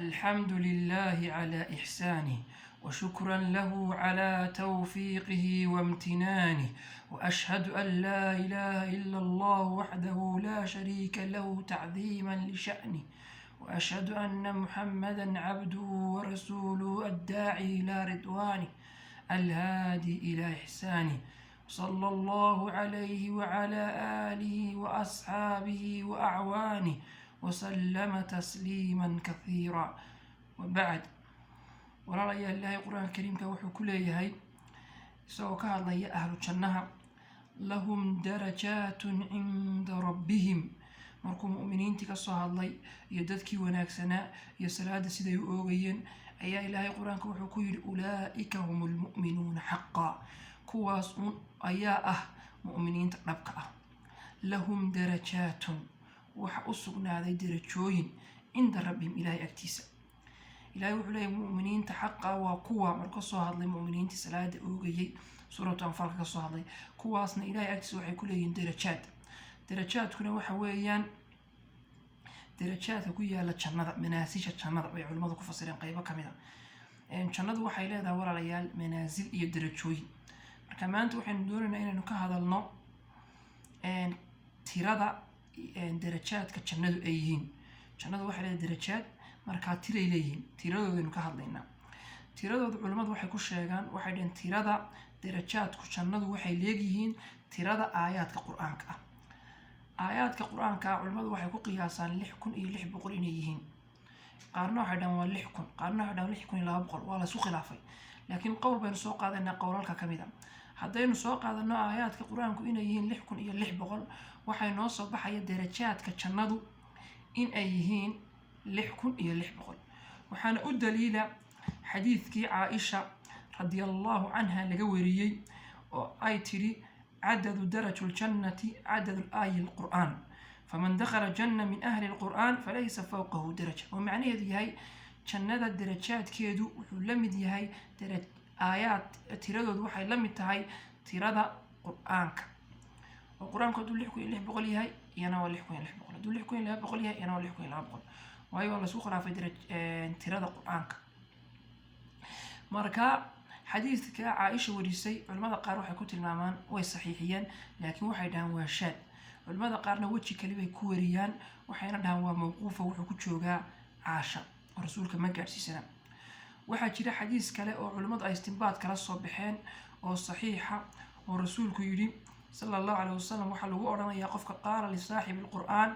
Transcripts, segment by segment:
الحمد لله على إحسانه وشكرا له على توفيقه وامتنانه وأشهد أن لا إله إلا الله وحده لا شريك له تعظيما لشأنه وأشهد أن محمدا عبده ورسوله الداعي إلى رضوانه الهادي إلى إحسانه صلى الله عليه وعلى آله وأصحابه وأعوانه وسلم تسليما كثيرا وبعد ولا يا الله القرآن الكريم كوحو كليه سو كهذا يا أهل الجنة لهم درجات عند ربهم markuu mu'miniintii ka soo hadlay iyo dadkii wanaagsanaa iyo salaada siday u oogayeen ayaa ilaahay quraanka wuxuu ku yiri ulaa'ika humul mu'minuuna haqqan kuwaas ayaa mu'miniinta dhabka ah lahum darajaatun waxa u sugnaaday darajooyin inda rabbihim ilaahay agtiisa ilaahay wuxuu leeyahay mu'miniinta haqqan waa kuwa markuu soo hadlay mu'miniintii salaada oogayay suuratu anfaal ka soo hadlay kuwaasna ilaahay agtiisa waxay ku leeyihiin darajaad darajaadkuna waxa weeyaan darajaadka ku yaala jannada manaasisha jannada ay culimadu ku fasireen qaybo kamid ah jannadu waxay leedahay walaalayaal manaasil iyo darajooyin marka maanta waxaan doonaynaa inaynu ka hadalno tirada darajaadka jannadu ay yihiin jannadu waxay leedahay darajaad marka tiray leeyihiin tiradoodaynu ka hadlaynaa tiradooda culimadu waxay ku sheegaan waxay dhaheen tirada darajaadku jannadu waxay leeyihiin tirada aayaadka quraanka ah aayaadka quraanka culimadu waxay ku qiyaasaan 6600 inay yihiin qaarna waxay dhan waa 6000 qaarna waxay dhan 6200 waa la isku khilaafay laakiin qowl baynu soo qaadanaa qowlalka kamid ah haddaynu soo qaadano aayaadka quraanku inay yihiin 6600 waxay noo soo baxaya darajaadka jannadu in ay yihiin 6600 waxaana u daliila xadiidkii Caaisha radiyallahu anha laga wariyay oo ay tiri عدد درج الجنة عدد الآية القرآن فمن دخل جنة من أهل القرآن فليس فوقه درجة ومعنى هذه جنة الدرجات كيدو لمد هي درج آيات تردد وحي لمد هاي ترد قرآنك والقرآن كدول لحكو اللي بقولي هاي ينا واللحكو اللي بقول دول لحكو اللي بقولي هاي ينا واللحكو اللي بقول وهي والله سوق في درج ترد قرآنك مركا حديثك عائشة وريسي علماء قار waxay ku tilmaamaan way saxiixiyeen laakiin waxay dhahan waa shaad علماء qaarna waji kali bay ku wariyaan waxayna dhahan waa mawquuf wuxuu ku joogaa Aisha rasuulka ma gaarsiisana waxa jira xadiis kale oo culimadu ay istinbaad kala soo baxeen oo saxiixa oo rasuulku yiri sallallahu alayhi wasallam waxa lagu oranayaa qofka qaala li saaxib alquran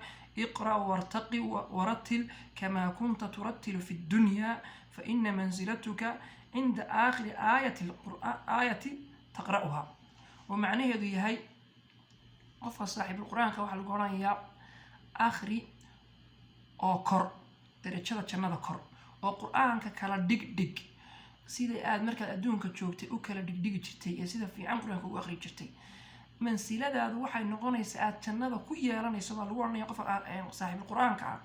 iqra wartaqi warattil kama kunta turattil fi dunya fa inna manzilatuka عند آخر آية تقرأها ومعنى هذه هي قف صاحب القرآن كواحد القرآن يا آخري أو كر درجة جنة كر والقرآن كلا دق سيدا آد مركز أدون كتشوفتي وكلا دق جرتي سيدا في عن قرآن كوا آخري جرتي من سيلا هذا واحد نقول يسأل جنة كويا راني سبحان الله يقف صاحب القرآن كا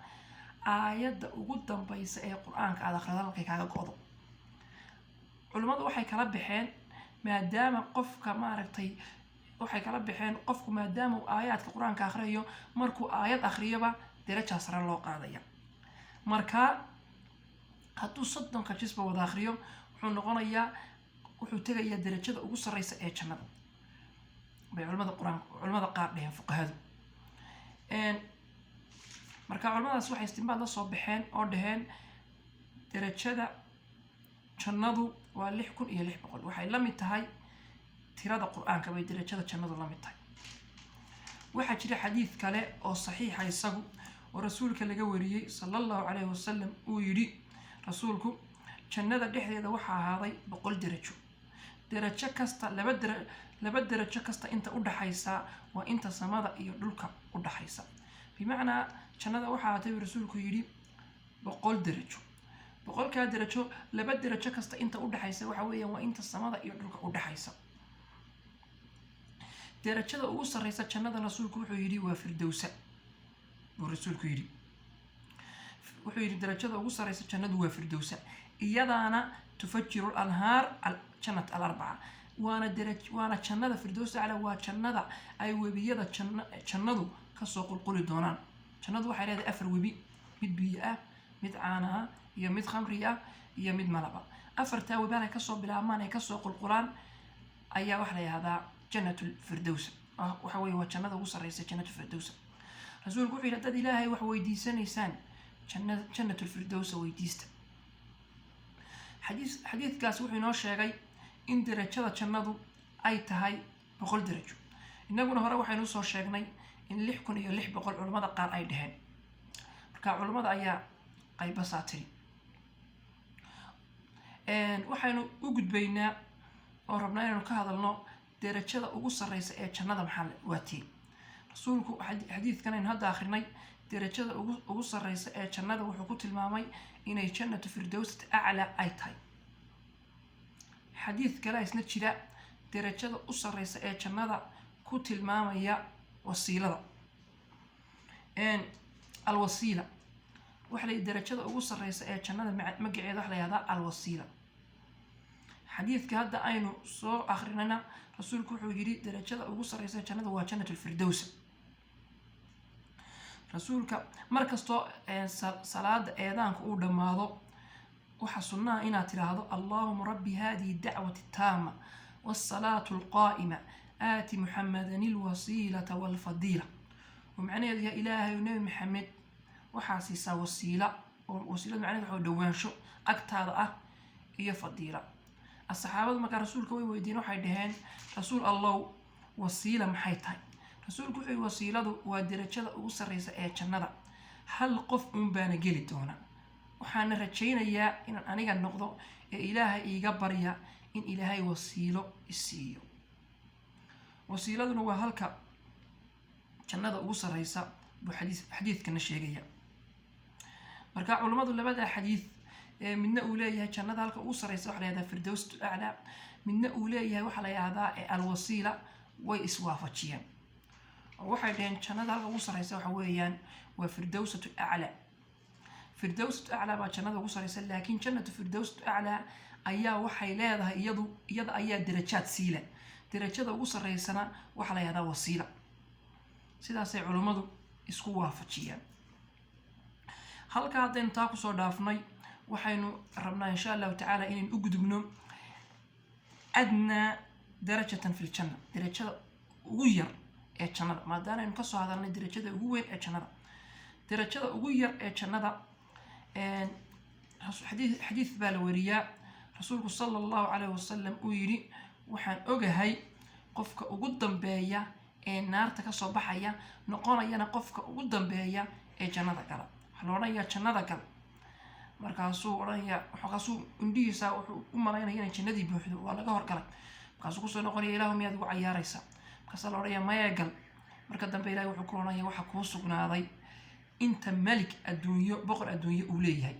آيات وقدام بيس القرآن كا آخر ذلك كا قاضي culimadu waxay kala bixeen maadaama qofka maaragtay waxay kala bixeen qofku maadaama uu aayaadka quraanka akhriyo markuu aayad akhriyaba darajo sare loo qaadaya marka hadduu 30 jisba wada akhriyo wuxuu noqonayaa wuxuu tagayaa darajada ugu sareysa ee jannada bay culimada qaar dhaheen fuqahadu marka culimadaas waxay istinbaad la soo baxeen oo dhaheen darajada jannadu waa 6600 waxay la mid tahay tirada quraanka bay darajada jannadu la mid tahay waxa jira xadiis kale oo saxiix ah isagu oo rasuulka laga wariyay sallallahu alayhi wasallam uu yiri rasuulku jannada dhexdeeda waxa ahaaday 100 darajo darajo kasta laba darajo kasta inta u dhaxaysa waa inta samada iyo dhulka u dhaxaysa bimaana jannada waxa ahaatay rasuulku yiri 100 darajo boqolka darajo laba darajo kasta inta u dhaxaysa waxa weeyaan waa inta samada iyo dhulka u dhaxaysa darajada ugu sareysa jannada rasuulku wuxuu yiri waa firdawsa rasuulku yiri wuxuu yiri darajada ugu sareysa jannadu waa firdawsa iyadaana tufajjiru al-anhaar al-jannat al-arba'a waana jannada firdawsa ala waa jannada ay webiyada jannadu ka soo qulquli doonaan jannadu waxay leedahay afar webi mid biyo ah mid caana iyo mid khamri ah iyo mid malaba afartaa webaan ay kasoo bilaabmaan ay kasoo qulqulaan ayaa waxa la yihahdaa jannatul firdaws waxa weeye waa jannada ugu sarreysa jannatul firdaws rasuulku wuxuu yidhi dad ilaahay wax weydiisanaysaan jannatul firdaws weydiista xadiidkaas wuxuu inoo sheegay in darajada jannadu ay tahay 100 darajo innaguna hore waxaynu soo sheegnay in 6600 culimada qaar ay dhaheen marka culimada ayaa qayba saatiri waxaynu u gudbaynaa oo rabnaa inaynu ka hadalno darajada ugu sarreysa ee jannada maxaa waatay rasuulku xadiidkan aynu hadda akhrinay darajada ugu sarreysa ee jannada wuxuu ku tilmaamay inay jannatu firdawsat a'la ay tahay xadiid kale isna jira darajada u sarreysa ee jannada ku tilmaamaya wasiilada alwasiila waxa la darajada ugu sarreysa ee jannada magaceeda waxa la yiraahdaa alwasiila xadiidka hadda aynu soo akhrinayna rasuulku wuxuu yiri darajada ugu sarreysa ee jannada waa jannatul firdaws rasuulka markasto salaada eedaanku uu dhamaado waxa sunnah inaad tiraahdo allahumma rabbi hadhihi da'wati taama was-salatu al-qa'ima aati muhammadan al-wasilata wal-fadila ومعنى يا إلهي ونبي محمد وحاسيسا وسيلة معنى وحو دوانشو أكتر هي فضيلة الصحابة ما كان رسول كوي ويدينو حيدهان رسول الله وسيلة محيطها رسول كوي وسيلة ودرجة وسريسة جنة هل قف بان جلد هنا وحان رجينا يا إن أنا النقطة إلهي يجبر يا إن إلهي وسيلة السيو وسيلة هو هلك jannada ugu sarreysa buu xadiidkana sheegaya marka culimadu labada xadiid midna uu leeyahay jannada halka ugu sarreysa waxa la yiraahdaa firdawsatu a'la midna uu leeyahay waxa la yiraahdaa alwasiila way iswaafajiyeen waxay dhaheen jannada halka ugu sarreysa waxa weeyaan waa firdawsatu a'la firdawsatu a'la baa jannada ugu sarreysa laakiin jannatu firdawsatu a'la ayaa waxay leedahay iyada ayaa darajaad siila darajada ugu sarreysana waxa la yiraahdaa wasiila sidaasay culimadu isku waafajiyaan halka hadeen taa ku soo dhaafnay waxaynu rabnaa insha Allah ta'ala inaan u gudubno adna darajatan fil janna darajada ugu yar ee jannada maadaama aynu ka soo hadalnay darajada ugu weyn ee jannada darajada ugu yar ee jannada xadiis baa la wariyaa rasuulku sallallahu alayhi wasallam uu yiri waxaan ogahay qofka ugu dambeeya ee naarta ka soo baxaya noqonayana qofka ugu dambeeya ee jannada gala xaloonaya jannada gal markaasuu oraya waxaasuu indhiisa wuxuu u maleynaya inay jannadii buuxdo waa laga horgalay markaasuu ku soo noqonaya ilaahu miyaad ugu ciyaaraysa markaas la oraya maya gal marka dambe ilaahay wuxuu ku oranaya waxa ku sugnaaday inta malik adduunyo boqor adduunyo uu leeyahay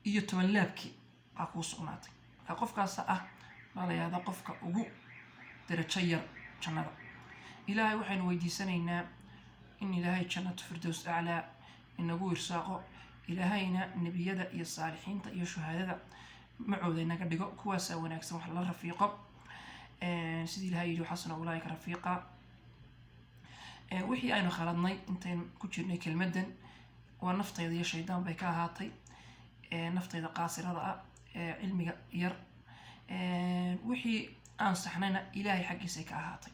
iyo 10 laabki baa ku sugnaatay marka qofkaas baa la yiraahdaa qofka ugu darajo yar jannada إلهي وحين ويديسانينا إن إلهي جنة فردوس أعلى إن أقول إرساقه إلهينا النبيادة إيا الصالحين إيا الشهادة معودينا قدقوا كواسا ونكسا وحلا رفيقا سيدي إلهي يدو حسن أولئك رفيقا وحي أين خلطني إنتين كتشرني كلمة ونفط يدي الشيطان بيكا هاتي نفط يدي قاصر هذا علمي ير وحي أنصحنا إلهي حقي سيكا هاتي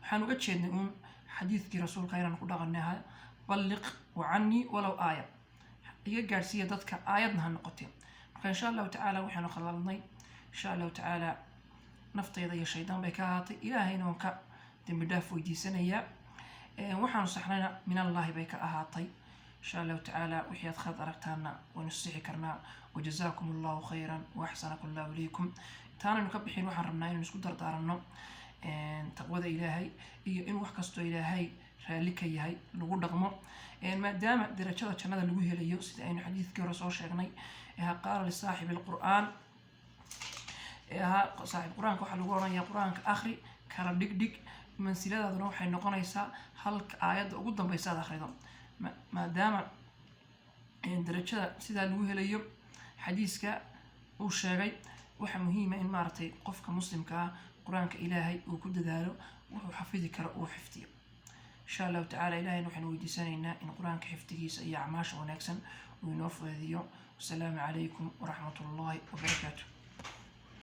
waxaan uga jeednay xadiidkii rasuulka inaan ku dhaqanahay balliq wa'anni walaw aaya iga gaarsiiya dadka aayadna ha noqotay marka insha Allah ta'ala waxaan khalalnay insha Allah ta'ala naftayda iyo shaydaan bay ka haatay ilaahayna waan ka dambi dhaaf weydiisanaya waxaan saxnayna min Allah bay ka ahaatay insha Allah ta'ala wixii aad khad aragtaana waan isixi karnaa wajazaakumullahu khayran wa ahsanakallahu ilaykum taana ka bixin waxaan rabnaa inaan isku dardaaranno taqwada ilaahay iyo in wax kasto ilaahay raali ka yahay lagu dhaqmo maadaama darajada jannada lagu helayo sida aynu xadiidkii hore soo sheegnay qaala li saaxibi alqur'aan saaxiib quraanka waxa lagu oranayaa quraanka akhri kala dhigdhig mansiladaaduna waxay noqonaysaa halka aayadda ugu dambaysa aad akhrido maadaama darajada sidaa lagu helayo xadiiska uu sheegay waxa muhiim ah in maartay qofka muslimka ah quraanka ilaahay uu ku dadaalo wuxuu xafidi karo uu xifdiyo insha Allah ta'ala ilaahay waxaan weydiisanaynaa in quraanka xifdigiisa iyo acmaasha wanaagsan uu inoo fududeeyo والسلام عليكم ورحمة الله وبركاته.